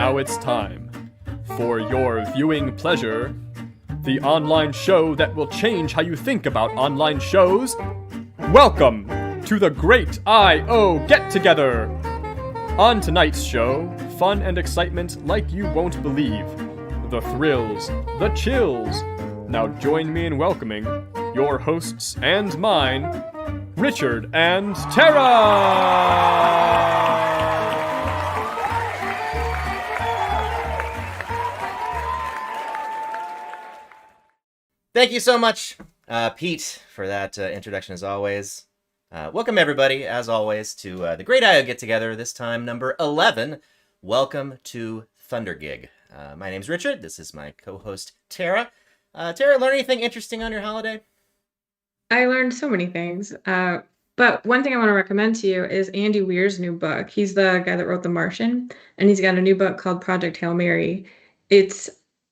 now it's time for your viewing pleasure, the online show that will change how you think about online shows. Welcome to the Great I.O. Get-Together! On tonight's show, fun and excitement like you won't believe. The thrills, the chills. Now join me in welcoming your hosts and mine, Richard and Tara! Thank you so much, Pete, for that introduction as always. Welcome everybody, as always, to the Great I.O. Get-Together, this time number 11. Welcome to ThunderGIG. My name's Richard, this is my co-host Tara. Tara, learn anything interesting on your holiday? I learned so many things, but one thing I want to recommend to you is Andy Weir's new book. He's the guy that wrote The Martian, and he's got a new book called Project Hail Mary.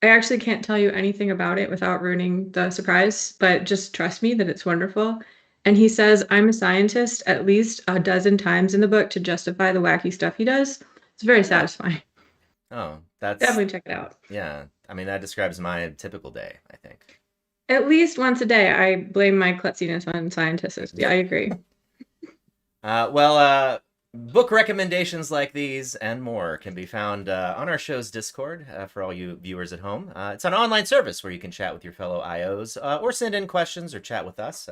I actually can't tell you anything about it without ruining the surprise, but just trust me that it's wonderful. And he says, I'm a scientist at least a dozen times in the book to justify the wacky stuff he does. It's very satisfying. Oh, that's... Definitely check it out. Yeah, I mean, that describes my typical day, I think. At least once a day, I blame my klutziness on scientists. Yeah, I agree. Book recommendations like these and more can be found on our show's Discord for all you viewers at home. It's an online service where you can chat with your fellow IOs or send in questions or chat with us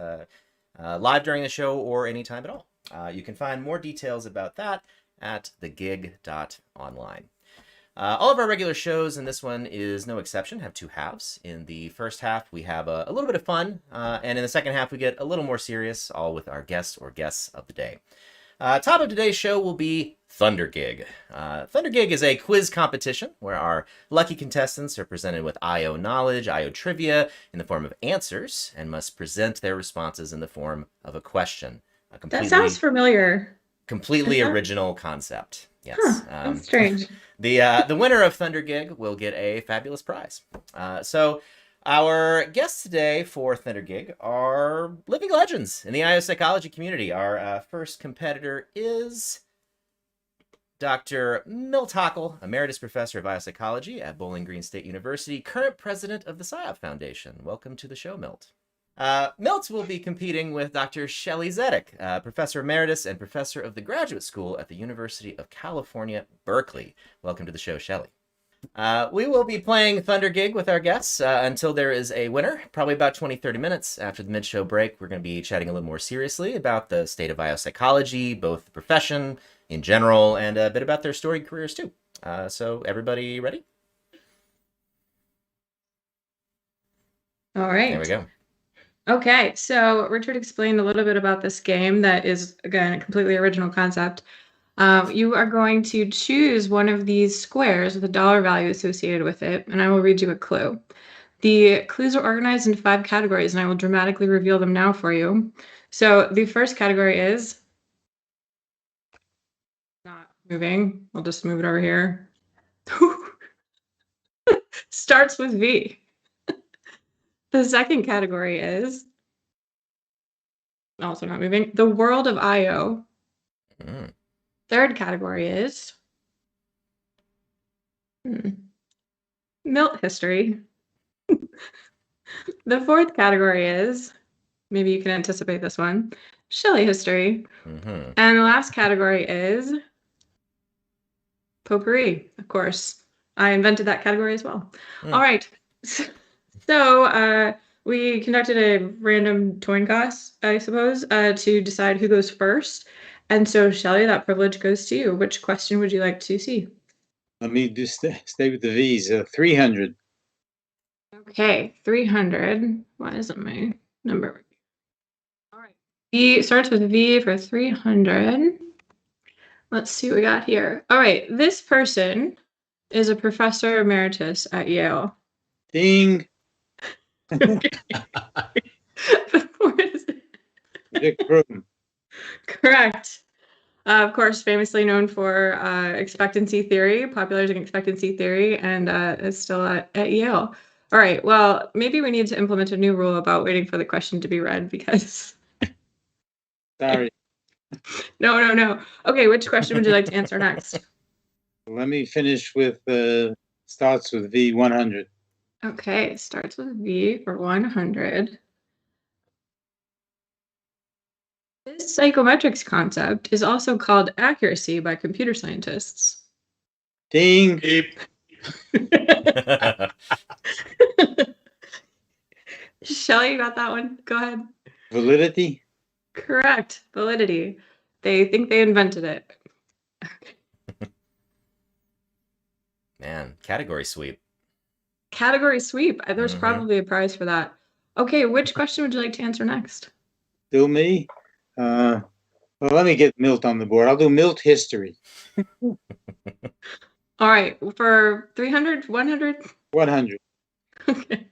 live during the show or anytime at all. You can find more details about that at thegig.online. All of our regular shows, and this one is no exception, have two halves. In the first half, we have a little bit of fun, and in the second half, we get a little more serious, all with our guest or guests of the day. Top of today's show will be ThunderGIG. ThunderGIG is a quiz competition where our lucky contestants are presented with I.O. knowledge, I.O. trivia in the form of answers, and must present their responses in the form of a question. That sounds familiar. Completely original concept. Yes. Huh, that's strange. The winner of ThunderGIG will get a fabulous prize. So our guests today for ThunderGIG are living legends in the I.O. psychology community. Our first competitor is Dr. Milton Hakel, Emeritus Professor of I.O. Psychology at Bowling Green State University, current president of the PSYOP Foundation. Welcome to the show, Milt. Milt will be competing with Dr. Shelley Zedeck, Professor Emeritus and Professor of the Graduate School at the University of California, Berkeley. Welcome to the show, Shelley. We will be playing ThunderGIG with our guests until there is a winner, probably about 20-30 minutes. After the mid-show break, we're going to be chatting a little more seriously about the state of I.O. psychology, both the profession in general, and a bit about their storied careers too. So everybody ready? All right. There we go. Okay, so Richard explained a little bit about this game that is, again, a completely original concept. You are going to choose one of these squares with a dollar value associated with it, and I will read you a clue. The clues are organized into 5 categories, and I will dramatically reveal them now for you. So the first category is not moving. I'll just move it over here. Starts with V. The second category is also not moving. The world of I.O. Third category is Milt history. The fourth category is, maybe you can anticipate this one, Shelley history. And the last category is potpourri, of course. I invented that category as well. All right. So we conducted a random coin toss, I suppose, to decide who goes first. And so, Shelley, that privilege goes to you. Which question would you like to see? Let me just stay with the V's. 300. Okay, 300. Why isn't my number? All right. V starts with V for 300. Let's see what we got here. All right, this person is a professor emeritus at Yale. Ding. Dick Broom. Correct. Of course, famously known for expectancy theory, popularizing expectancy theory, and is still at Yale. All right, well, maybe we need to implement a new rule about waiting for the question to be read because... Sorry. No. Okay, which question would you like to answer next? Let me finish with starts with V 100. Okay, starts with V for 100. This psychometrics concept is also called accuracy by computer scientists. Ding. Beep. Shelly, you got that one? Go ahead. Validity. Correct. Validity. They think they invented it. Man, category sweep. Category sweep. There's Mhm. probably a prize for that. Okay, which question would you like to answer next? Still me. Well, let me get Milt on the board. I'll do Milt history. All right, for 300, 100? 100. Okay.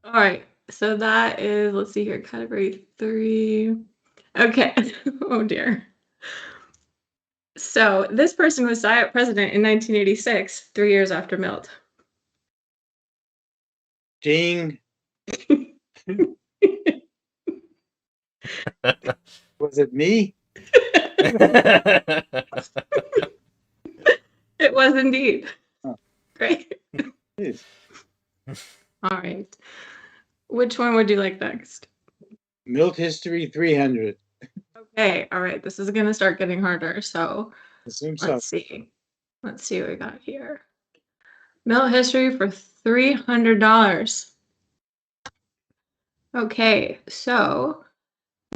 All right, so that is, let's see here, category 3. Okay. Oh dear. So this person was president in 1986, 3 years after Milt. Ding. Was it me? It was indeed. Oh. Great. Yes. All right. Which one would you like next? Milt history 300. Okay. All right. This is going to start getting harder. So Assume so. let's see. Let's see what we got here. Milt history for $300. Okay. So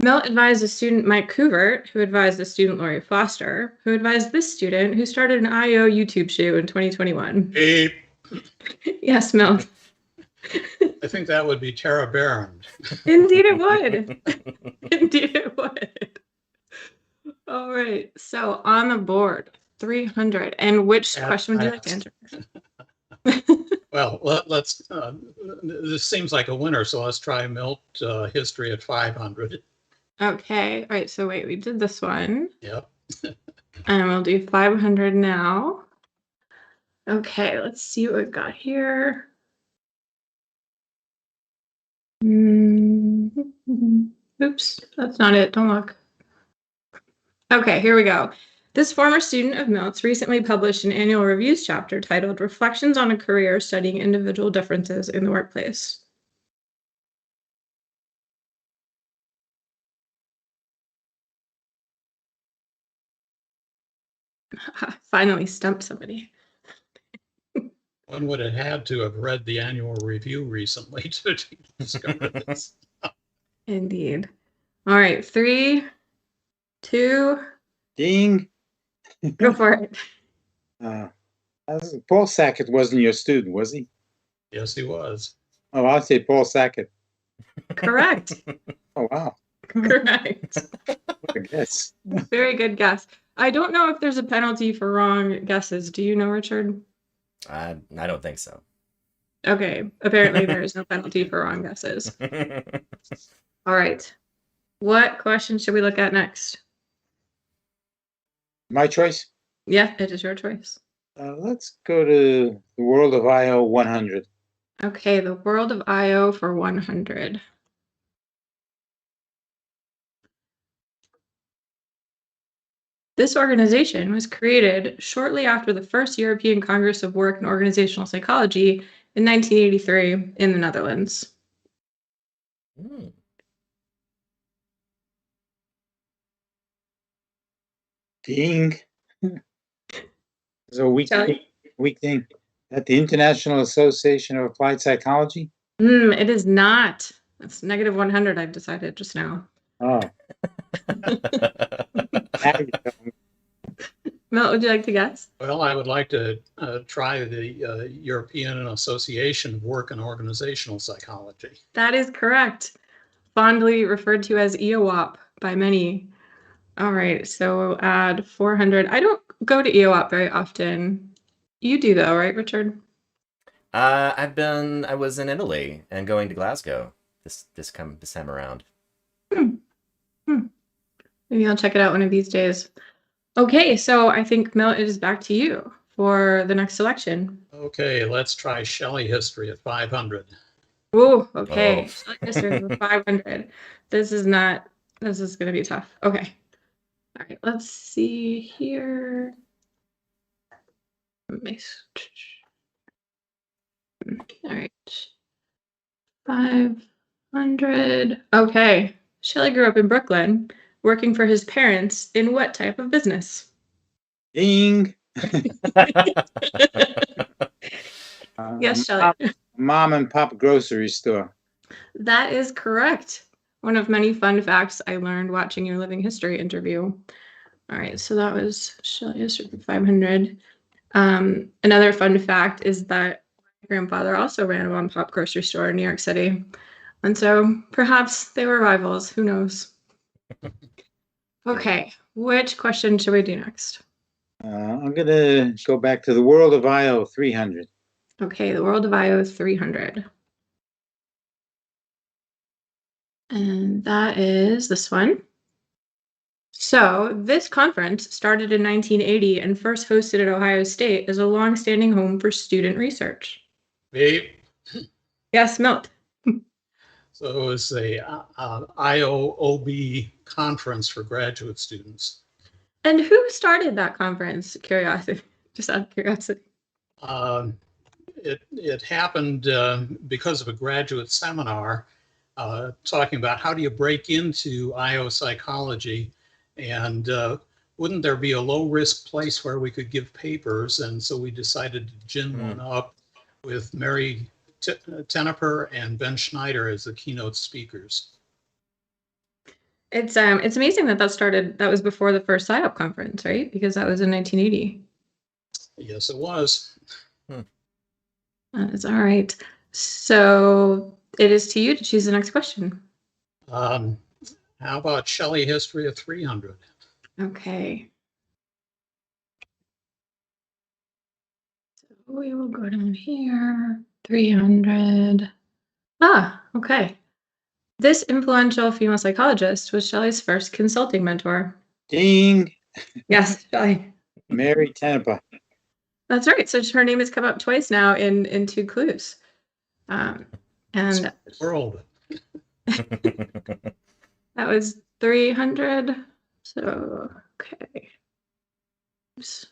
Milt advised the student Mike Couvert, who advised the student Lori Foster, who advised this student who started an IO YouTube show in 2021. Beep. Yes, Milt. I think that would be Tara Barron. Indeed it would. Indeed it would. All right. So on the board, 300. And which question would you like to answer? Well, let's. This seems like a winner, so let's try Milt history at 500. Okay. All right. So wait, we did this one. Yep. And we'll do 500 now. Okay. Let's see what we've got here. Oops, that's not it. Don't look. Okay, here we go. This former student of Milt's recently published an annual reviews chapter titled Reflections on a Career Studying Individual Differences in the Workplace. Finally stumped somebody. One would have had to have read the annual review recently to discover this. Indeed. All right, 3, 2, Ding. go for it. Paul Sackett wasn't your student, was he? Yes, he was. Oh, I'll say Paul Sackett. Correct. Oh, wow. Correct. What a guess. Very good guess. I don't know if there's a penalty for wrong guesses. Do you know, Richard? I don't think so. Okay, apparently there is no penalty for wrong guesses. All right. What question should we look at next? My choice? Yeah, it is your choice. Let's go to the world of IO 100. Okay, the world of IO for 100. This organization was created shortly after the first European Congress of Work and Organizational Psychology in 1983 in the Netherlands. Ding. So weak Shelley? thing. At the International Association of Applied Psychology? It is not. It's negative 100, I've decided just now. Oh. Now you tell me. Mel, would you like to guess? Well, I would like to try the European Association of Work and Organizational Psychology. That is correct. Fondly referred to as EOWOP by many. All right, so we'll add 400. I don't go to EOWOP very often. You do though, right, Richard? I was in Italy and going to Glasgow this time around. Maybe I'll check it out one of these days. Okay, so I think Mel, it is back to you for the next selection. Okay, let's try Shelley history at 500. Ooh, okay. Oh. History for 500. This is going to be tough. Okay. All right, let's see here. All right. 500. Okay. Shelley grew up in Brooklyn, working for his parents in what type of business? Ding. Yes, Shelley. Mom and pop grocery store. That is correct. One of many fun facts I learned watching your living history interview. All right, so that was Shelley History for 500. Another fun fact is that my grandfather also ran a mom and pop grocery store in New York City. And so perhaps they were rivals. Who knows? Okay, which question should we do next? I'm going to go back to the world of IO 300. Okay, the world of IO 300. And that is this one. So this conference started in 1980 and first hosted at Ohio State as a long-standing home for student research. Me. Yes, Milt. So it was a IOOB conference for graduate students. And who started that conference? Curiosity, just out of curiosity. It happened because of a graduate seminar talking about how do you break into IO psychology, and wouldn't there be a low-risk place where we could give papers? And so we decided to gin one up with Mary Tenneper and Ben Schneider as the keynote speakers. It's amazing that started. That was before the first PSYOP conference, right? Because that was in 1980. Yes, it was. That is all right. So it is to you to choose the next question. How about Shelley History of 300? Okay. So we will go down here. 300. Okay. This influential female psychologist was Shelley's first consulting mentor. Ding. Yes, Shelley. Mary Tenneper. That's right. So her name has come up twice now in 2 clues. And World. that was 300. So, okay. Oops.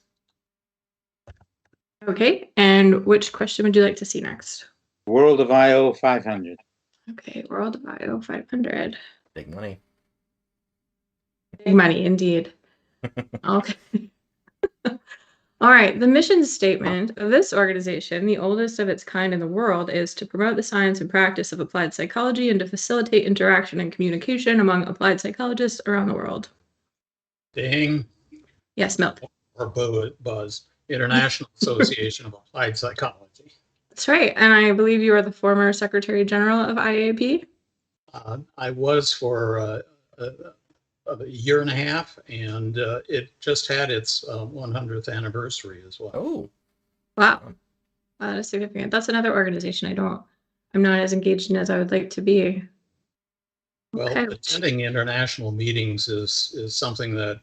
Okay, and which question would you like to see next? World of IO 500. Okay, World of IO 500. Big money. Big money, indeed. Okay. All right, the mission statement of this organization, the oldest of its kind in the world, is to promote the science and practice of applied psychology and to facilitate interaction and communication among applied psychologists around the world. Ding. Yes, Milt. Or Buzz. International Association of Applied Psychology. That's right, and I believe you are the former Secretary General of IAP? I was for a year and a half, and it just had its 100th anniversary as well. Oh, Wow. That is significant. That's another organization I'm not as engaged in as I would like to be. Well, Okay. attending international meetings is something that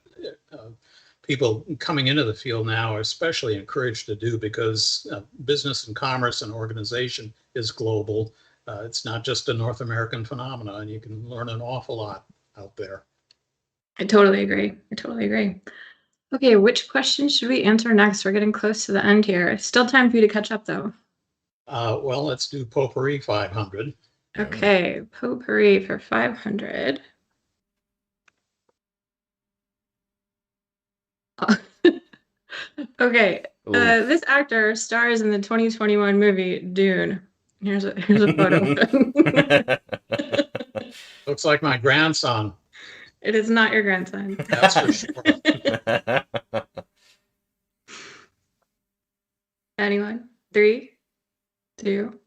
people coming into the field now are especially encouraged to do, because business and commerce and organization is global. It's not just a North American phenomenon, and you can learn an awful lot out there. I totally agree. Okay, which question should we answer next? We're getting close to the end here. Still time for you to catch up, though. Well, let's do Potpourri 500. Okay, Potpourri for 500. Okay, this actor stars in the 2021 movie Dune. Here's a photo. Looks like my grandson. It is not your grandson. That's for sure. Anyone? 3, 2,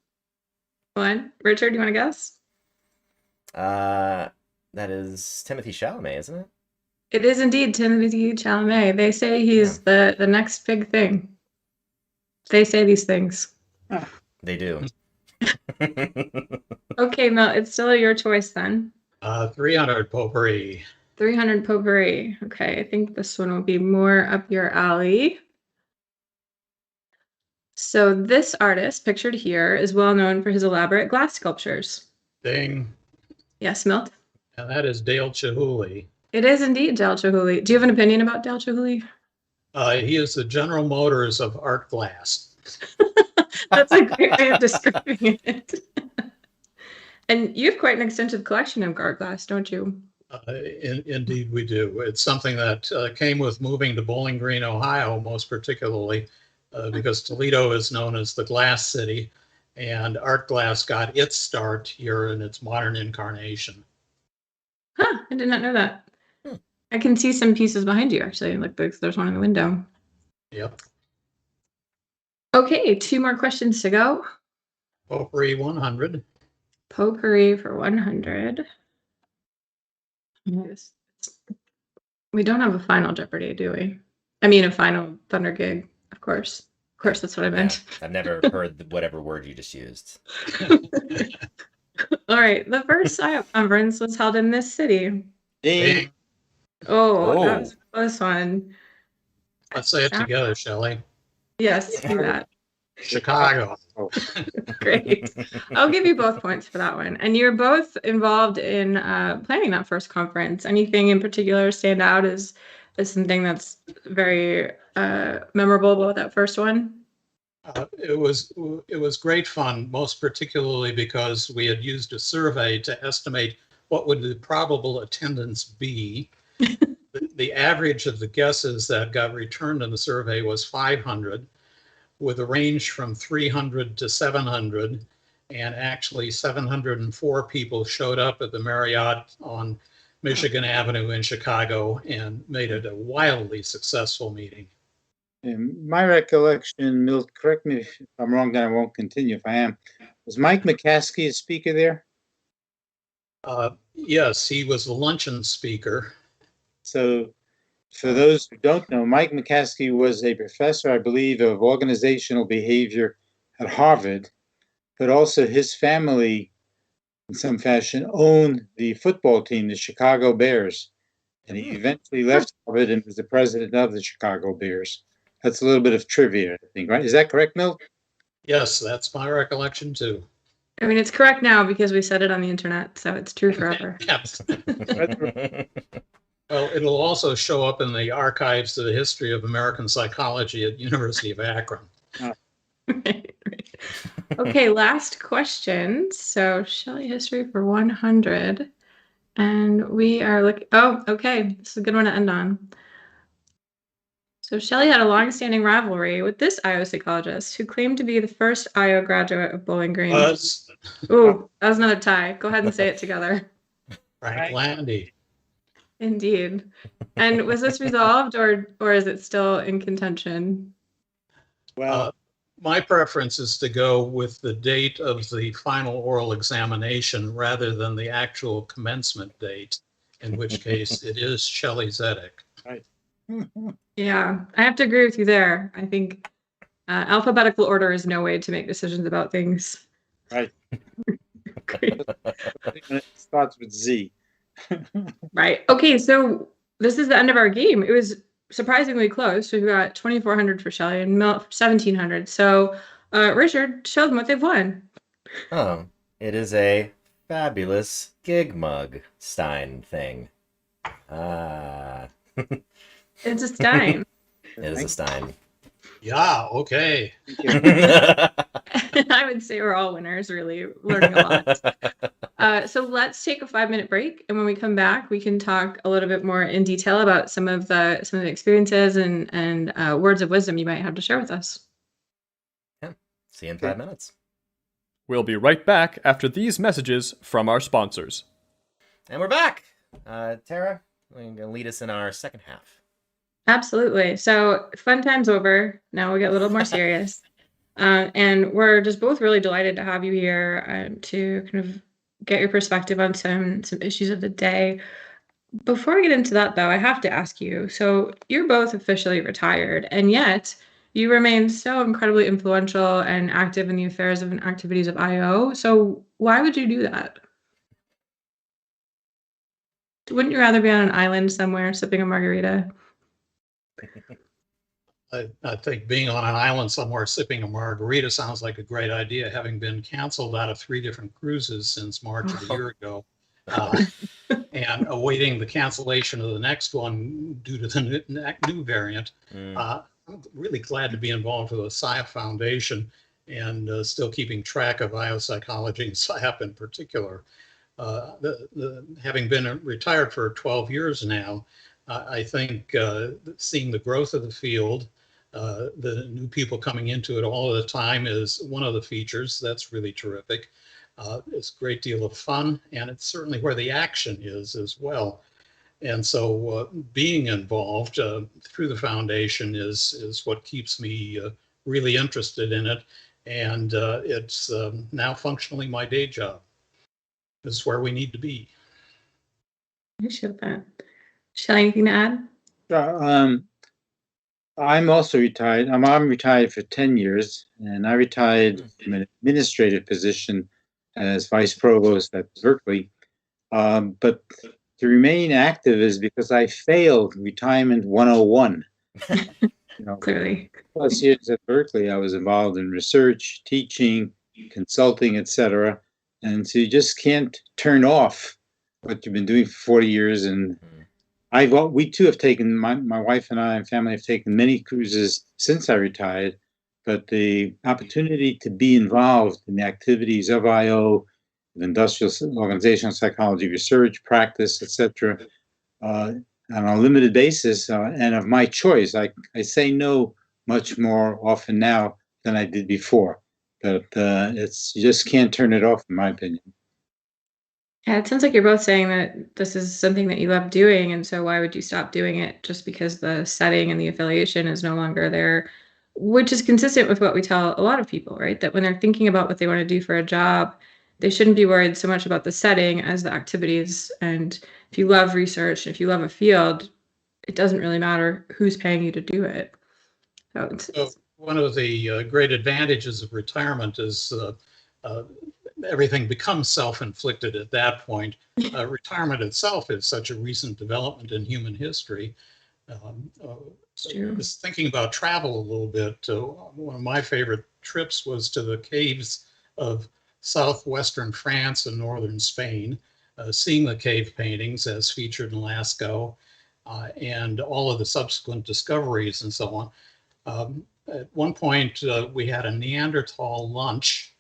1. Richard, do you want to guess? That is Timothy Chalamet, isn't it? It is indeed Timothée Chalamet. They say he's the next big thing. They say these things. They do. Okay, Mel, it's still your choice then. 300 Potpourri. 300 Potpourri. Okay, I think this one will be more up your alley. So this artist, pictured here, is well known for his elaborate glass sculptures. Ding. Yes, Milt? And that is Dale Chihuly. It is indeed Dale Chihuly. Do you have an opinion about Dale Chihuly? He is the General Motors of art glass. That's a great way of describing it. And you have quite an extensive collection of art glass, don't you? Indeed, we do. It's something that came with moving to Bowling Green, Ohio, most particularly because Toledo is known as the glass city, and art glass got its start here in its modern incarnation. Huh, I did not know that. Hmm. I can see some pieces behind you, actually. Like there's one in the window. Yep. Okay, 2 more questions to go. Potpourri 100. Potpourri for 100. Yes. We don't have a final Jeopardy, do we? I mean, a final ThunderGIG, of course. Of course, that's what I meant. I've never heard whatever word you just used. All right. The first IO conference was held in this city. Ding. Oh, that was a close one. Let's say it together, Shelley. Yes, do that. Chicago. Great. I'll give you both points for that one. And you're both involved in planning that first conference. Anything in particular stand out as something that's very memorable about that first one? It was great fun, most particularly because we had used a survey to estimate what would the probable attendance be. The average of the guesses that got returned in the survey was 500, with a range from 300 to 700, and actually 704 people showed up at the Marriott on Michigan Avenue in Chicago and made it a wildly successful meeting. In my recollection, Milt, correct me if I'm wrong, then I won't continue if I am. Was Mike McCaskey a speaker there? Yes, he was the luncheon speaker. So for those who don't know, Mike McCaskey was a professor, I believe, of organizational behavior at Harvard, but also his family, in some fashion, owned the football team, the Chicago Bears. And he eventually left Harvard and was the president of the Chicago Bears. That's a little bit of trivia, I think, right? Is that correct, Milt? Yes, that's my recollection too. I mean, it's correct now because we said it on the internet, so it's true forever. Yes. Well, it'll also show up in the archives of the history of American psychology at University of Akron. Right. Okay, last question. So Shelley history for 100. And we are looking, oh, okay. This is a good one to end on. So Shelley had a long-standing rivalry with this IO psychologist who claimed to be the first IO graduate of Bowling Green. Ooh, that was another tie. Go ahead and say it together. Frank Landy. Indeed. And was this resolved or is it still in contention? Well, my preference is to go with the date of the final oral examination rather than the actual commencement date, in which case it is Shelley Zedeck. right. Yeah, I have to agree with you there. I think alphabetical order is no way to make decisions about things. Right. Great. It starts with Z. Right. Okay, so this is the end of our game. It was surprisingly close. We've got 2,400 for Shelley and 1,700. So, Richard, show them what they've won. Oh, it is a fabulous gig mug Stein thing. Ah. It's a Stein. It is a Stein. Yeah, okay. I would say we're all winners, really learning a lot. So let's take a 5-minute break, and when we come back, we can talk a little bit more in detail about some of the experiences and words of wisdom you might have to share with us. Yeah. See you in 5 minutes. We'll be right back after these messages from our sponsors. And we're back. Tara, you're going to lead us in our second half. Absolutely. So fun time's over. Now we get a little more serious. And we're just both really delighted to have you here to kind of get your perspective on some issues of the day. Before we get into that, though, I have to ask you, so you're both officially retired, and yet you remain so incredibly influential and active in the affairs and activities of IO. So why would you do that? Wouldn't you rather be on an island somewhere sipping a margarita? I think being on an island somewhere sipping a margarita sounds like a great idea, having been canceled out of 3 different cruises since March of a year ago. and awaiting the cancellation of the next one due to the new variant. I'm really glad to be involved with the SIAP Foundation and still keeping track of IO-psychology and SIAP in particular. Having been retired for 12 years now, I think seeing the growth of the field, the new people coming into it all of the time is one of the features. That's really terrific. It's a great deal of fun, and it's certainly where the action is as well. And so being involved through the foundation is what keeps me really interested in it. And it's now functionally my day job. This is where we need to be. I appreciate that. Shall anything to add? I'm also retired. I'm retired for 10 years, and I retired from an administrative position as vice provost at Berkeley. But to remain active is because I failed Retirement 101. Clearly. Plus years at Berkeley, I was involved in research, teaching, consulting, etc. And so you just can't turn off what you've been doing for 40 years. And we too have taken, my wife and I and family have taken many cruises since I retired, but the opportunity to be involved in the activities of IO, of industrial organizational psychology research, practice, etc., on a limited basis and of my choice. I say no much more often now than I did before, but you just can't turn it off, in my opinion. Yeah, it sounds like you're both saying that this is something that you love doing, and so why would you stop doing it just because the setting and the affiliation is no longer there, which is consistent with what we tell a lot of people, right? That when they're thinking about what they want to do for a job, they shouldn't be worried so much about the setting as the activities. And if you love research, if you love a field, it doesn't really matter who's paying you to do it. So one of the great advantages of retirement is everything becomes self-inflicted at that point. Retirement itself is such a recent development in human history. Just thinking about travel a little bit, one of my favorite trips was to the caves of southwestern France and northern Spain, seeing the cave paintings as featured in Lascaux, and all of the subsequent discoveries and so on. At one point, we had a Neanderthal lunch,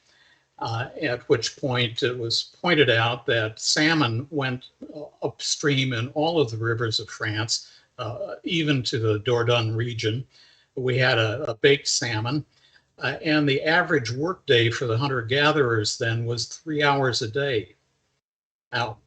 at which point it was pointed out that salmon went upstream in all of the rivers of France, even to the Dordogne region. We had a baked salmon, and the average workday for the hunter-gatherers then was 3 hours a day. Now,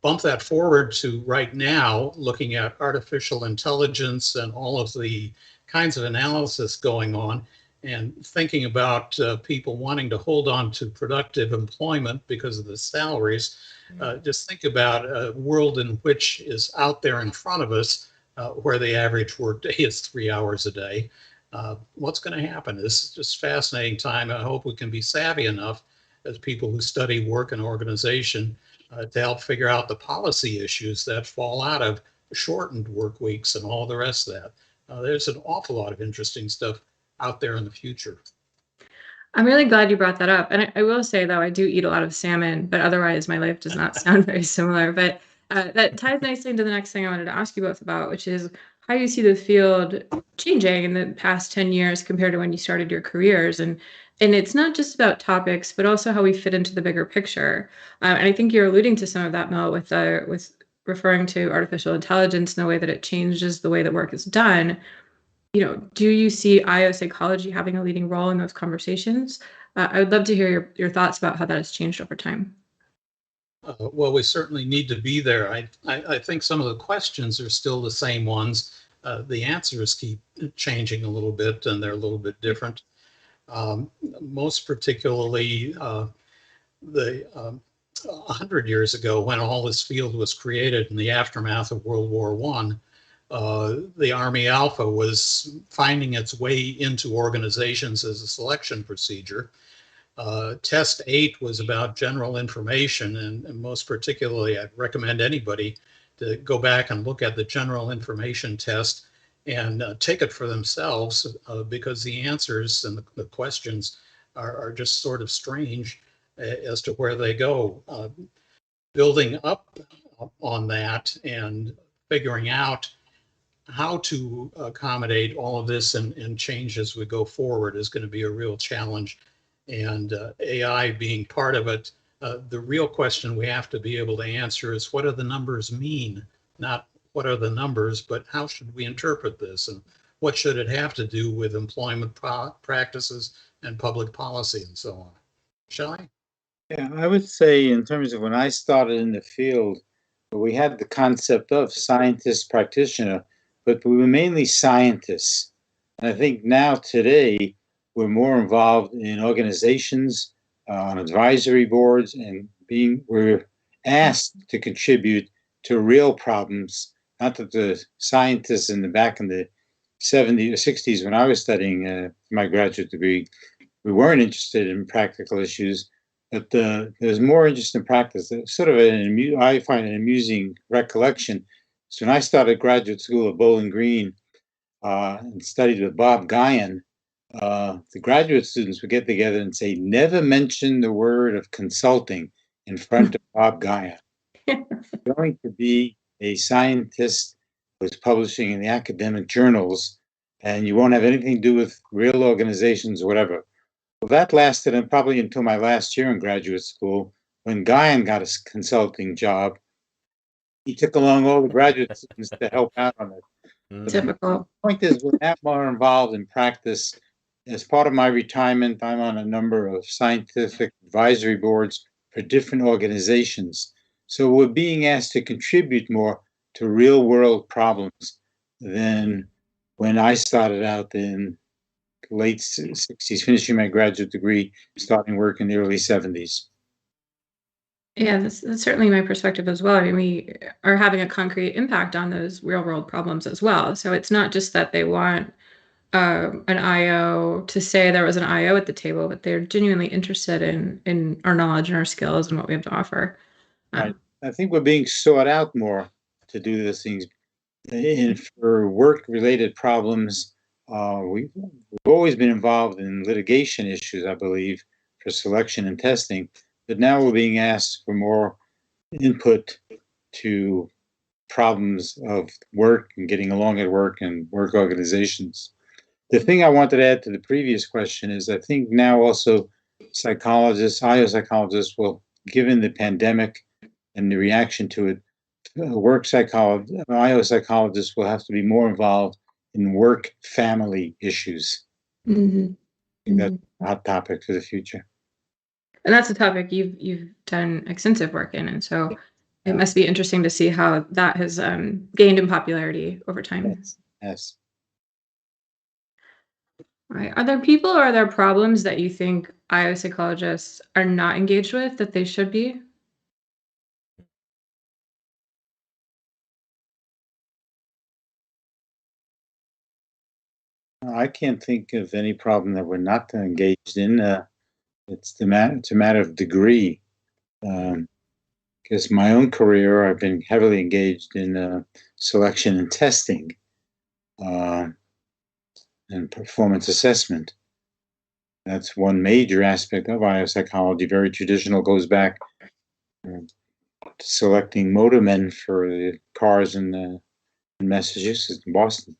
bump that forward to right now, looking at artificial intelligence and all of the kinds of analysis going on, and thinking about people wanting to hold on to productive employment because of the salaries. Just think about a world in which is out there in front of us, where the average workday is 3 hours a day. What's going to happen? This is just fascinating time. I hope we can be savvy enough as people who study work and organization to help figure out the policy issues that fall out of shortened work weeks and all the rest of that. There's an awful lot of interesting stuff out there in the future. I'm really glad you brought that up. And I will say, though, I do eat a lot of salmon, but otherwise my life does not sound very similar. But that ties nicely into the next thing I wanted to ask you both about, which is how you see the field changing in the past 10 years compared to when you started your careers. And it's not just about topics, but also how we fit into the bigger picture. And I think you're alluding to some of that, Mel, with referring to artificial intelligence and the way that it changes the way that work is done. Do you see IO psychology having a leading role in those conversations? I would love to hear your thoughts about how that has changed over time. Well, we certainly need to be there. I think some of the questions are still the same ones. The answers keep changing a little bit, and they're a little bit different. Most particularly, 100 years ago, when all this field was created in the aftermath of World War I, the Army Alpha was finding its way into organizations as a selection procedure. Test 8 was about general information, and most particularly, I'd recommend anybody to go back and look at the general information test and take it for themselves, because the answers and the questions are just sort of strange as to where they go. Building up on that and figuring out how to accommodate all of this and change as we go forward is going to be a real challenge. And AI being part of it, the real question we have to be able to answer is, what do the numbers mean? Not what are the numbers, but how should we interpret this? And what should it have to do with employment practices and public policy and so on? Shelley? Yeah, I would say in terms of when I started in the field, we had the concept of scientist practitioner, but we were mainly scientists. And I think now today we're more involved in organizations, on advisory boards, and we're asked to contribute to real problems. Not that the scientists in the back in the 70s or 60s when I was studying my graduate degree, we weren't interested in practical issues, but there's more interest in practice. Sort of I find an amusing recollection. So when I started graduate school at Bowling Green and studied with Bob Guyan, the graduate students would get together and say, never mention the word of consulting in front of Bob Guyan. You're going to be a scientist who's publishing in the academic journals, and you won't have anything to do with real organizations or whatever. Well, that lasted probably until my last year in graduate school, when Guyan got a consulting job. He took along all the graduate students to help out on it. Typical. The point is, we're now more involved in practice. As part of my retirement, I'm on a number of scientific advisory boards for different organizations. So we're being asked to contribute more to real world problems than when I started out in late 60s, finishing my graduate degree, starting work in the early 70s. Yeah, that's certainly my perspective as well. I mean, we are having a concrete impact on those real world problems as well. So it's not just that they want an IO to say there was an IO at the table, but they're genuinely interested in our knowledge and our skills and what we have to offer. Right. I think we're being sought out more to do those things. And for work-related problems, we've always been involved in litigation issues, I believe, for selection and testing. But now we're being asked for more input to problems of work and getting along at work and work organizations. The thing I wanted to add to the previous question is I think now also psychologists, IO psychologists will, given the pandemic and the reaction to it, IO psychologists will have to be more involved in work-family issues. Mm-hmm. I think that's a hot topic for the future. And that's a topic you've done extensive work in, and so it must be interesting to see how that has gained in popularity over time. Yes. Right. Are there people or are there problems that you think IO psychologists are not engaged with that they should be? I can't think of any problem that we're not engaged in. It's a matter of degree. Because my own career, I've been heavily engaged in selection and testing and performance assessment. That's one major aspect of IO psychology, very traditional, goes back to selecting motormen for the cars in Massachusetts and Boston.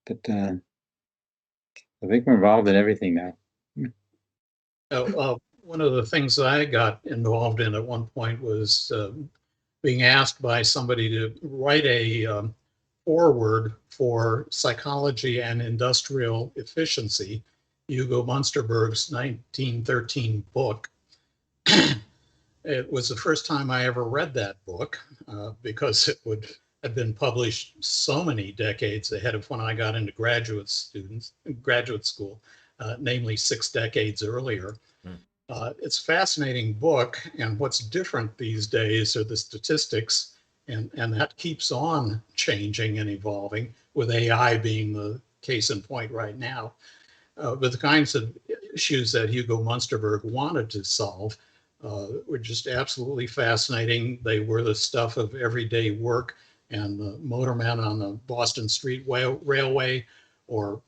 But I think we're involved in everything now. One of the things that I got involved in at one point was being asked by somebody to write a foreword for Psychology and Industrial Efficiency, Hugo Munsterberg's 1913 book. It was the first time I ever read that book because it had been published so many decades ahead of when I got into graduate school, namely 6 decades earlier. It's a fascinating book, and what's different these days are the statistics, and that keeps on changing and evolving, with AI being the case in point right now. But the kinds of issues that Hugo Munsterberg wanted to solve were just absolutely fascinating. They were the stuff of everyday work and the motorman on the Boston Street Railway, or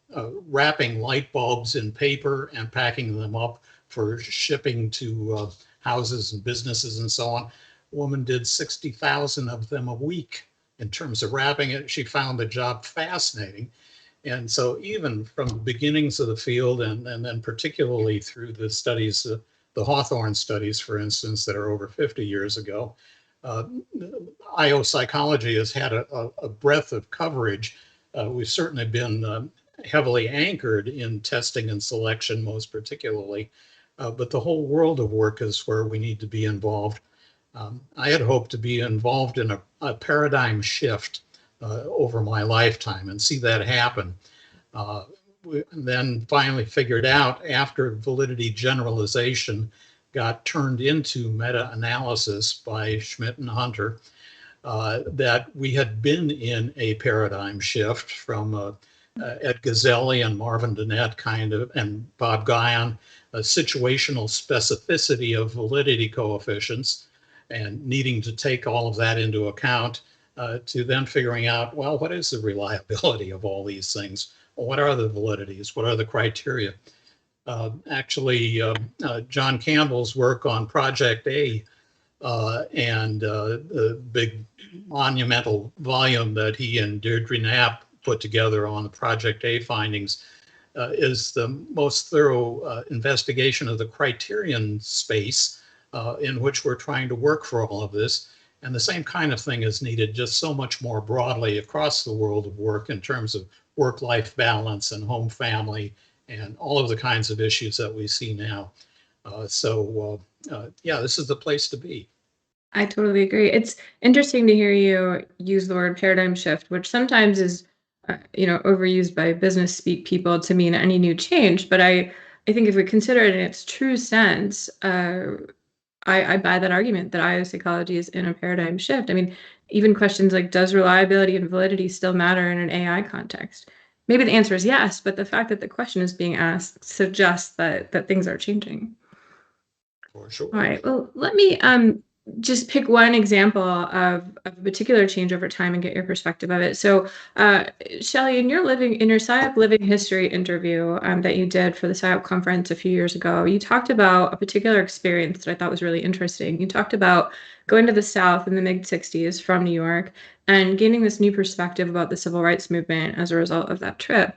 wrapping light bulbs in paper and packing them up for shipping to houses and businesses and so on. A woman did 60,000 of them a week in terms of wrapping it. She found the job fascinating. And so even from the beginnings of the field and then particularly through the studies, the Hawthorne studies, for instance, that are over 50 years ago, IO psychology has had a breadth of coverage. We've certainly been heavily anchored in testing and selection, most particularly, but the whole world of work is where we need to be involved. I had hoped to be involved in a paradigm shift over my lifetime and see that happen. We then finally figured out after validity generalization got turned into meta-analysis by Schmidt and Hunter, that we had been in a paradigm shift from Ed Gazelli and Marvin Dennett kind of, and Bob Guyon, a situational specificity of validity coefficients and needing to take all of that into account to then figuring out, well, what is the reliability of all these things? What are the validities? What are the criteria? Actually, John Campbell's work on Project A and the big monumental volume that he and Deirdre Knapp put together on the Project A findings is the most thorough investigation of the criterion space in which we're trying to work for all of this. And the same kind of thing is needed just so much more broadly across the world of work in terms of work-life balance and home family and all of the kinds of issues that we see now. Yeah, this is the place to be. I totally agree. It's interesting to hear you use the word paradigm shift, which sometimes is, overused by business speak people to mean any new change. But I think if we consider it in its true sense, I buy that argument that IO psychology is in a paradigm shift. I mean, even questions like, does reliability and validity still matter in an AI context? Maybe the answer is yes, but the fact that the question is being asked suggests that things are changing. For sure. All right. Well, let me just pick one example of a particular change over time and get your perspective of it. So, Shelley, in your SciOp Living History interview that you did for the SciOp conference a few years ago, you talked about a particular experience that I thought was really interesting. You talked about going to the South in the mid-'60s from New York and gaining this new perspective about the civil rights movement as a result of that trip.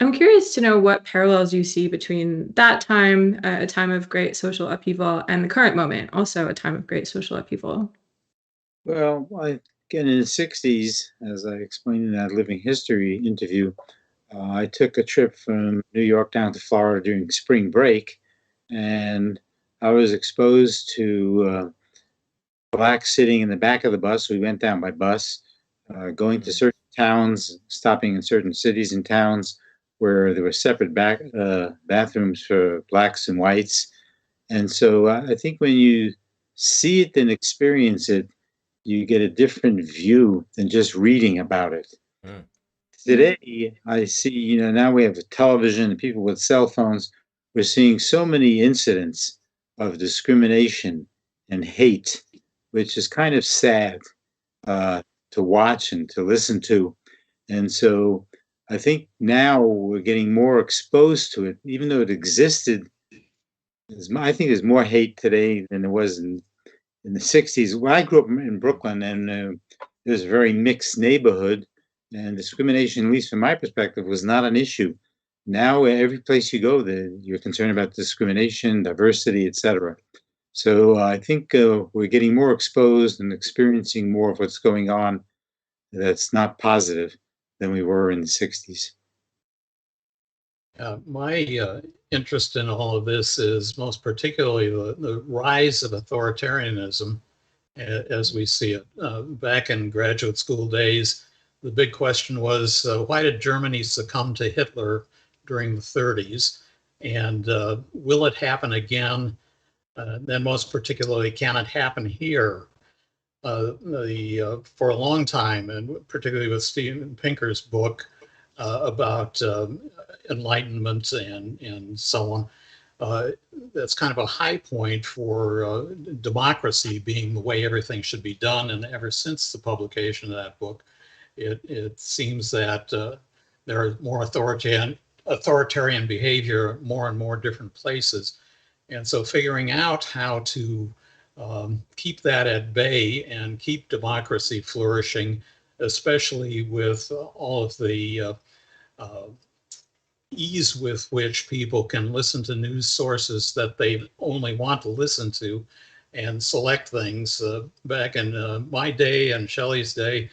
I'm curious to know what parallels you see between that time, a time of great social upheaval, and the current moment, also a time of great social upheaval. Well, again, in the 60s, as I explained in that Living History interview, I took a trip from New York down to Florida during spring break, and I was exposed to blacks sitting in the back of the bus. We went down by bus, going to certain towns, stopping in certain cities and towns where there were separate bathrooms for blacks and whites. And so I think when you see it and experience it, you get a different view than just reading about it. Mm. Today, I see, now we have a television and people with cell phones. We're seeing so many incidents of discrimination and hate, which is kind of sad to watch and to listen to. And so I think now we're getting more exposed to it, even though it existed. I think there's more hate today than there was in the 60s. When I grew up in Brooklyn, and it was a very mixed neighborhood, and discrimination, at least from my perspective, was not an issue. Now, every place you go, you're concerned about discrimination, diversity, etc. So I think we're getting more exposed and experiencing more of what's going on that's not positive than we were in the 60s. My interest in all of this is most particularly the rise of authoritarianism as we see it. Back in graduate school days, the big question was, why did Germany succumb to Hitler during the 30s? And will it happen again? Then most particularly, can it happen here? For a long time, and particularly with Steven Pinker's book about enlightenment and so on, that's kind of a high point for democracy being the way everything should be done. And ever since the publication of that book, it seems that there is more authoritarian behavior, more and more different places. And so figuring out how to keep that at bay and keep democracy flourishing, especially with all of the ease with which people can listen to news sources that they only want to listen to and select things. Back in my day and Shelley's day,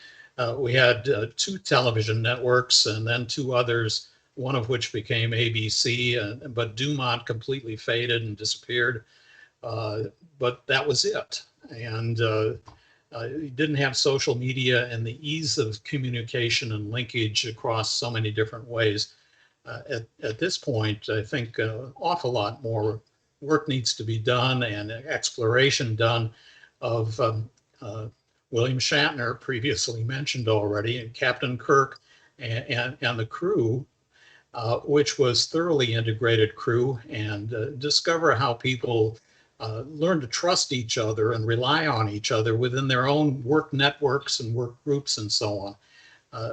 we had 2 television networks and then 2 others, one of which became ABC, but Dumont completely faded and disappeared. But that was it. And you didn't have social media and the ease of communication and linkage across so many different ways. At this point, I think an awful lot more work needs to be done and exploration done of William Shatner, previously mentioned already, and Captain Kirk and the crew, which was thoroughly integrated crew, and discover how people learn to trust each other and rely on each other within their own work networks and work groups and so on.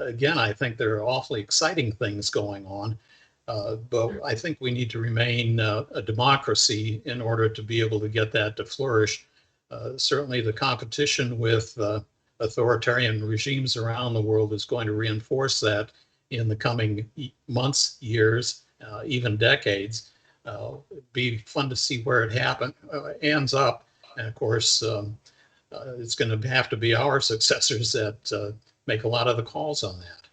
Again, I think there are awfully exciting things going on, but I think we need to remain a democracy in order to be able to get that to flourish. Certainly the competition with authoritarian regimes around the world is going to reinforce that in the coming months, years, even decades. It'd be fun to see where it ends up. And of course, it's going to have to be our successors that make a lot of the calls on that.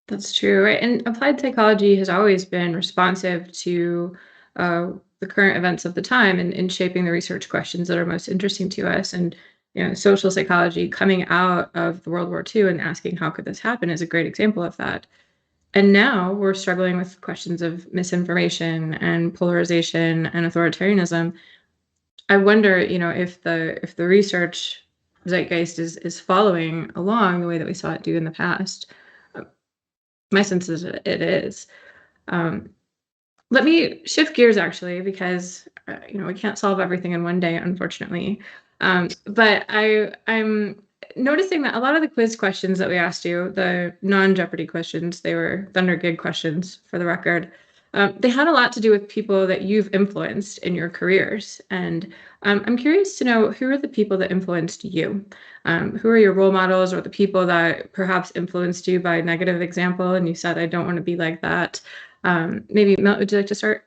That's true, right? And applied psychology has always been responsive to the current events of the time and in shaping the research questions that are most interesting to us. And social psychology coming out of the World War II and asking how could this happen is a great example of that. And now we're struggling with questions of misinformation and polarization and authoritarianism. I wonder, if the research zeitgeist is following along the way that we saw it do in the past. My sense is it is. Let me shift gears actually, because we can't solve everything in one day, unfortunately. But I'm noticing that a lot of the quiz questions that we asked you, the non-Jeopardy questions, they were ThunderGIG questions for the record. They had a lot to do with people that you've influenced in your careers. And I'm curious to know, who are the people that influenced you? Who are your role models, or the people that perhaps influenced you by negative example and you said, I don't want to be like that? Maybe Milton, would you like to start?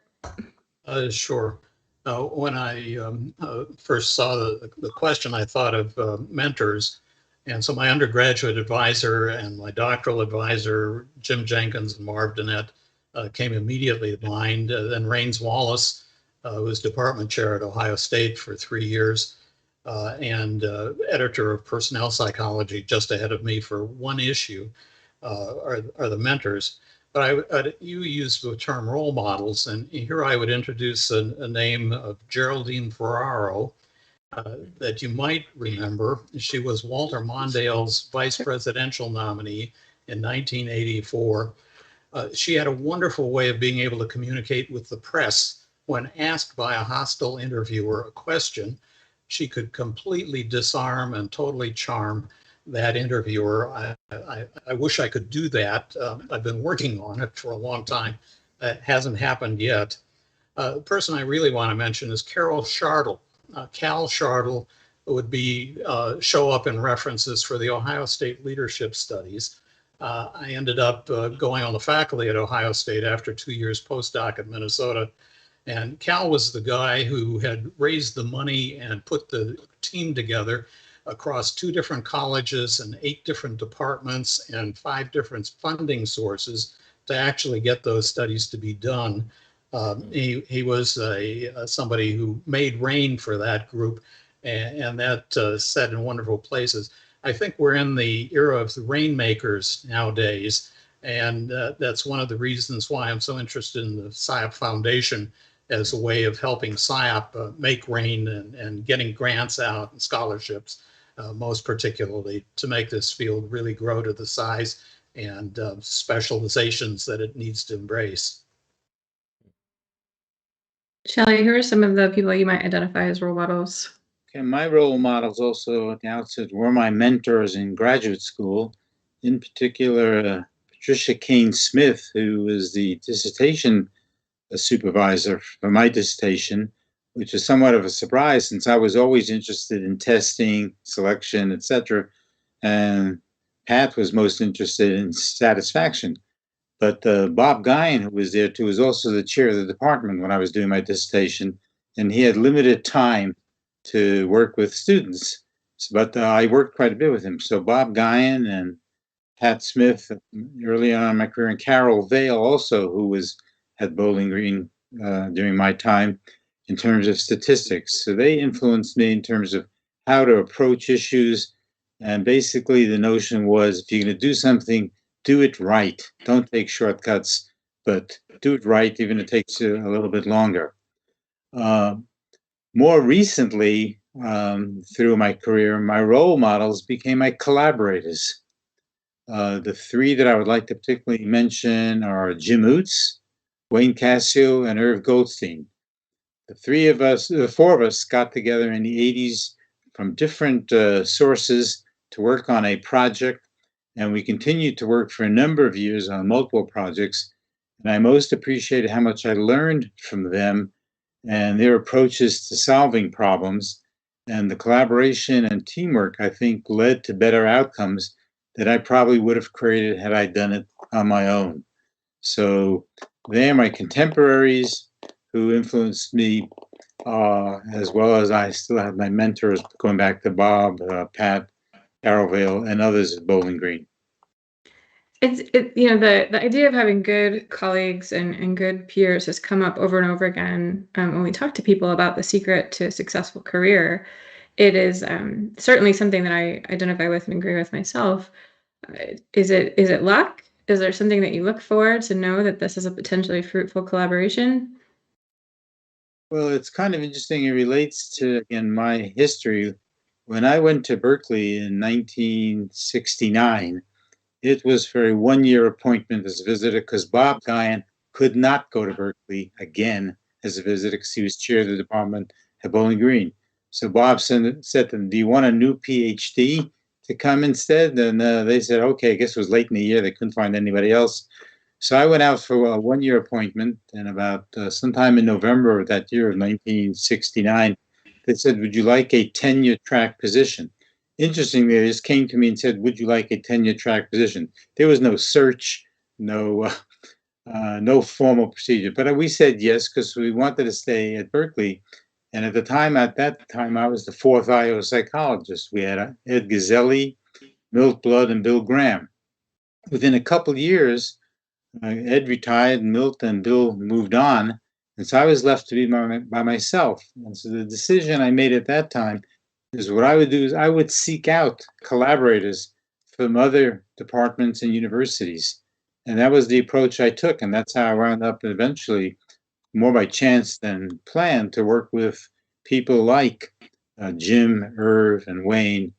Sure. When I first saw the question, I thought of mentors. And so my undergraduate advisor and my doctoral advisor, Jim Jenkins and Marv Dennett, came immediately to mind. Then Raines Wallace was department chair at Ohio State for 3 years and editor of Personnel Psychology just ahead of me for 1 issue are the mentors. But you used the term role models, and here I would introduce a name of Geraldine Ferraro that you might remember. She was Walter Mondale's vice presidential nominee in 1984. She had a wonderful way of being able to communicate with the press. When asked by a hostile interviewer a question, she could completely disarm and totally charm that interviewer. I wish I could do that. I've been working on it for a long time. It hasn't happened yet. The person I really want to mention is Carol Shardle. Cal Shardle would show up in references for the Ohio State Leadership Studies. I ended up going on the faculty at Ohio State after 2 years postdoc at Minnesota. And Cal was the guy who had raised the money and put the team together across 2 different colleges and 8 different departments and 5 different funding sources to actually get those studies to be done. He was somebody who made rain for that group, and that set in wonderful places. I think we're in the era of the rainmakers nowadays, and that's one of the reasons why I'm so interested in the SIOP Foundation as a way of helping SIOP make rain and getting grants out and scholarships. Most particularly to make this field really grow to the size and specializations that it needs to embrace. Shelley, who are some of the people you might identify as role models? Okay, my role models also at the outset were my mentors in graduate school, in particular Patricia Kane Smith, who was the dissertation supervisor for my dissertation, which is somewhat of a surprise since I was always interested in testing, selection, etc. And Pat was most interested in satisfaction. But Bob Guyan, who was there too, was also the chair of the department when I was doing my dissertation, and he had limited time to work with students. But I worked quite a bit with him. So Bob Guyan and Pat Smith early on in my career, and Carol Vale also, who was at Bowling Green during my time in terms of statistics. So they influenced me in terms of how to approach issues. And basically the notion was, if you're going to do something, do it right. Don't take shortcuts, but do it right, even if it takes you a little bit longer. More recently, through my career, my role models became my collaborators. The three that I would like to particularly mention are Jim Oots, Wayne Cassio, and Irv Goldstein. The four of us got together in the 80s from different sources to work on a project, and we continued to work for a number of years on multiple projects. And I most appreciated how much I learned from them and their approaches to solving problems. And the collaboration and teamwork, I think, led to better outcomes that I probably would have created had I done it on my own. So they are my contemporaries who influenced me, as well as I still have my mentors going back to Bob, Pat, Carol Vale, and others at Bowling Green. The idea of having good colleagues and good peers has come up over and over again when we talk to people about the secret to a successful career. It is certainly something that I identify with and agree with myself. Is it luck? Is there something that you look for to know that this is a potentially fruitful collaboration? Well, it's kind of interesting. It relates to, again, my history. When I went to Berkeley in 1969, it was for a one-year appointment as a visitor because Bob Guyan could not go to Berkeley again as a visitor because he was chair of the department at Bowling Green. So Bob said to them, "Do you want a new PhD to come instead?" And they said, "Okay." I guess it was late in the year. They couldn't find anybody else. So I went out for a one-year appointment, and about sometime in November of that year of 1969, they said, "Would you like a tenure track position?" Interestingly, they just came to me and said, "Would you like a tenure track position?" There was no search, no formal procedure, but we said yes because we wanted to stay at Berkeley. And at that time, I was the fourth IO psychologist. We had Ed Gazelli, Milt Blood, and Bill Graham. Within a couple of years, Ed retired, Milt and Bill moved on, and so I was left to be by myself. And so the decision I made at that time is what I would do is I would seek out collaborators from other departments and universities. And that was the approach I took, and that's how I wound up eventually, more by chance than planned, to work with people like Jim, Irv, and Wayne.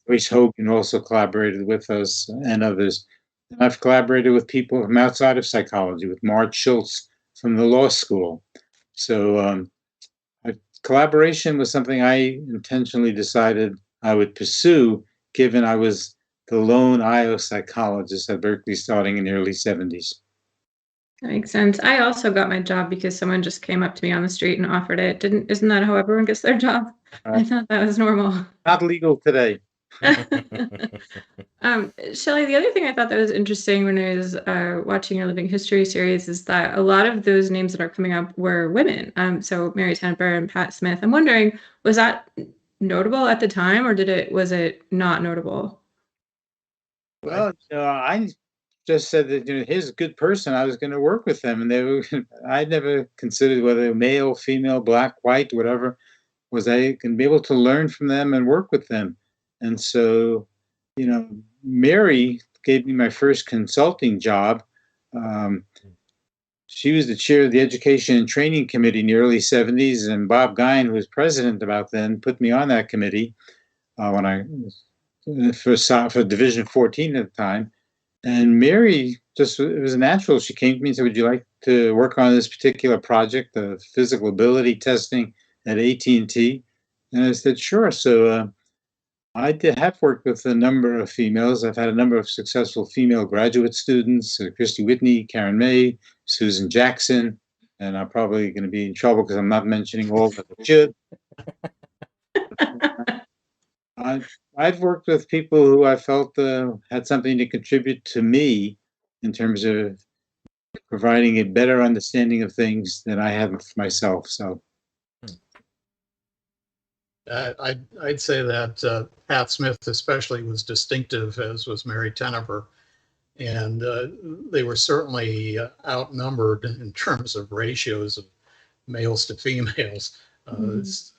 Joyce Hogan also collaborated with us and others. And I've collaborated with people from outside of psychology, with Marge Schultz from the law school. So collaboration was something I intentionally decided I would pursue, given I was the lone IO psychologist at Berkeley starting in the early 70s. That makes sense. I also got my job because someone just came up to me on the street and offered it. Isn't that how everyone gets their job? I thought that was normal. Not legal today. Shelley, the other thing I thought that was interesting when I was watching your Living History series is that a lot of those names that are coming up were women. So Mary Tenenbaugh and Pat Smith. I'm wondering, was that notable at the time, or was it not notable? Well, I just said that here's a good person. I was going to work with them, and I never considered whether male, female, black, white, whatever. Was I can be able to learn from them and work with them. And so, Mary gave me my first consulting job. She was the chair of the Education and Training Committee in the early 70s, and Bob Guyan, who was president about then, put me on that committee when I for Division 14 at the time. And Mary it was natural. She came to me and said, "Would you like to work on this particular project, the physical ability testing at AT&T?" And I said, "Sure." So I have worked with a number of females. I've had a number of successful female graduate students, Christy Whitney, Karen May, Susan Jackson, and I'm probably going to be in trouble because I'm not mentioning all that I should. I've worked with people who I felt had something to contribute to me in terms of providing a better understanding of things than I had for myself. So I'd say that Pat Smith especially was distinctive, as was Mary Tenever, and they were certainly outnumbered in terms of ratios of males to females,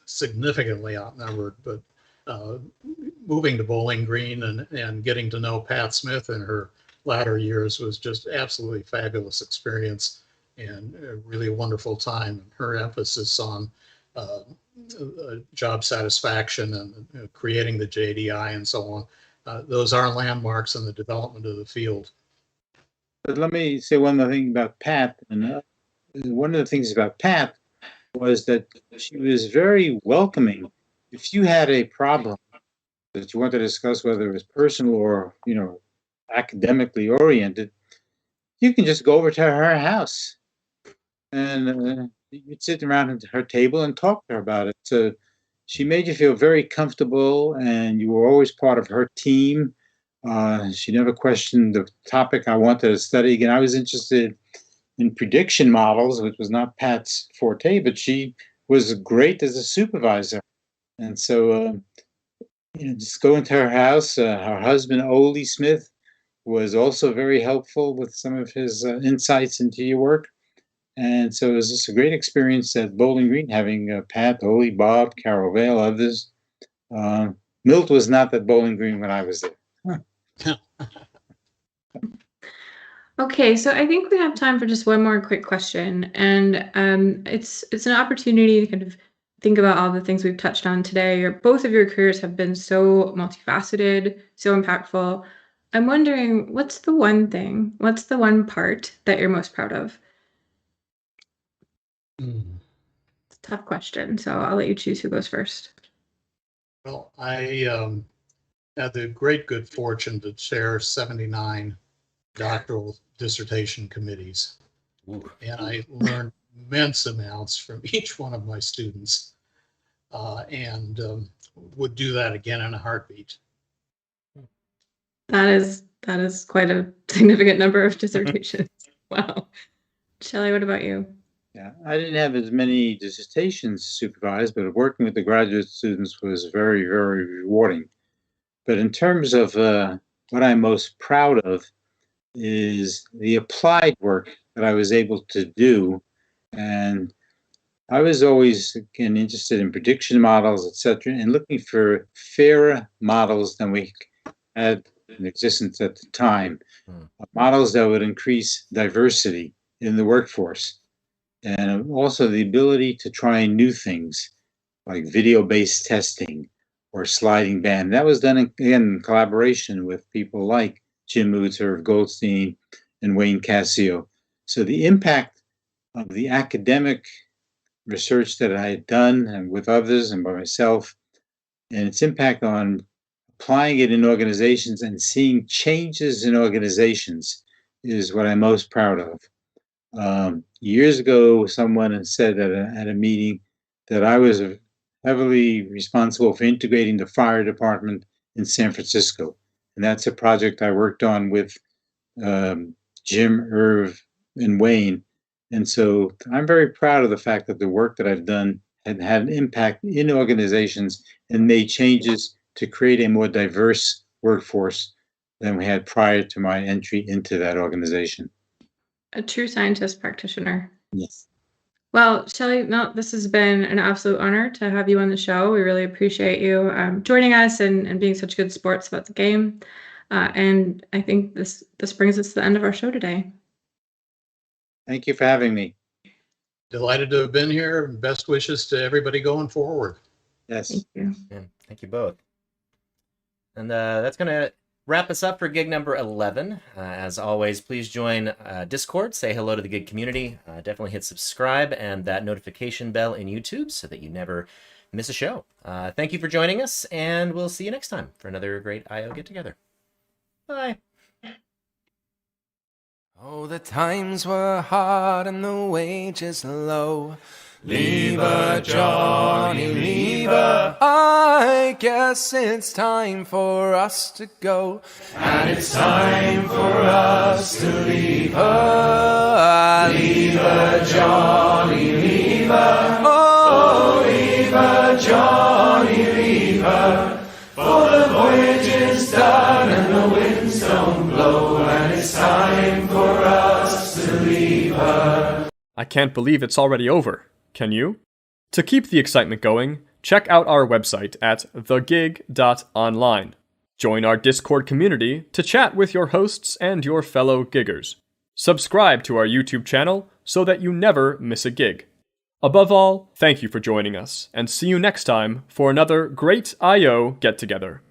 significantly outnumbered. But moving to Bowling Green and getting to know Pat Smith in her latter years was just absolutely fabulous experience and a really wonderful time. And her emphasis on job satisfaction and creating the JDI and so on, those are landmarks in the development of the field. but let me say one more thing about Pat. And one of the things about Pat was that she was very welcoming. If you had a problem that you wanted to discuss, whether it was personal or, academically oriented, you can just go over to her house and you'd sit around at her table and talk to her about it. So she made you feel very comfortable, and you were always part of her team. She never questioned the topic I wanted to study. Again, I was interested in prediction models, which was not Pat's forte, but she was great as a supervisor. And so, just go into her house. Her husband, Ole Smith, was also very helpful with some of his insights into your work. And so it was just a great experience at Bowling Green, having Pat, Ole, Bob, Carol Vale, others. Milt was not at Bowling Green when I was there. Okay, so I think we have time for just one more quick question, and it's an opportunity to kind of think about all the things we've touched on today. Both of your careers have been so multifaceted, so impactful. I'm wondering, what's the one part that you're most proud of? It's a tough question, so I'll let you choose who goes first. Well, I had the great good fortune to chair 79 doctoral dissertation committees. Ooh. And I learned immense amounts from each one of my students, and would do that again in a heartbeat. That is quite a significant number of dissertations. Wow. Shelley, what about you? Yeah, I didn't have as many dissertations supervised, but working with the graduate students was very, very rewarding. But in terms of what I'm most proud of is the applied work that I was able to do. And I was always, again, interested in prediction models, etc., and looking for fairer models than we had in existence at the time. Models that would increase diversity in the workforce, and also the ability to try new things like video-based testing or sliding band. That was done again in collaboration with people like Jim Moods, Irv Goldstein, and Wayne Cassio. So the impact of the academic research that I had done and with others and by myself, and its impact on applying it in organizations and seeing changes in organizations is what I'm most proud of. Years ago, someone had said at a meeting that I was heavily responsible for integrating the fire department in San Francisco. And that's a project I worked on with Jim, Irv, and Wayne. And so I'm very proud of the fact that the work that I've done had an impact in organizations and made changes to create a more diverse workforce than we had prior to my entry into that organization. A true scientist practitioner. Yes. Well, Shelley, Milt, this has been an absolute honor to have you on the show. We really appreciate you joining us and being such good sports about the game. And I think this brings us to the end of our show today. Thank you for having me. Delighted to have been here. Best wishes to everybody going forward. Yes. Thank you. Yeah, thank you both. And that's going to wrap us up for gig number 11. As always, please join Discord, say hello to the gig community, definitely hit subscribe and that notification bell in YouTube so that you never miss a show. Thank you for joining us, and we'll see you next time for another great IO get-together. Bye. Oh, the times were hard and the wages low. Lever, Johnny, lever. I guess it's time for us to go. And it's time for us to leave her. Lever, Johnny, lever. Oh, lever, Johnny, lever. For the voyage is done and the winds don't blow. And it's time for us to leave her. I can't believe it's already over. Can you? To keep the excitement going, check out our website at thegig.online. Join our Discord community to chat with your hosts and your fellow giggers. Subscribe to our YouTube channel so that you never miss a gig. Above all, thank you for joining us, and see you next time for another great I.O. get-together.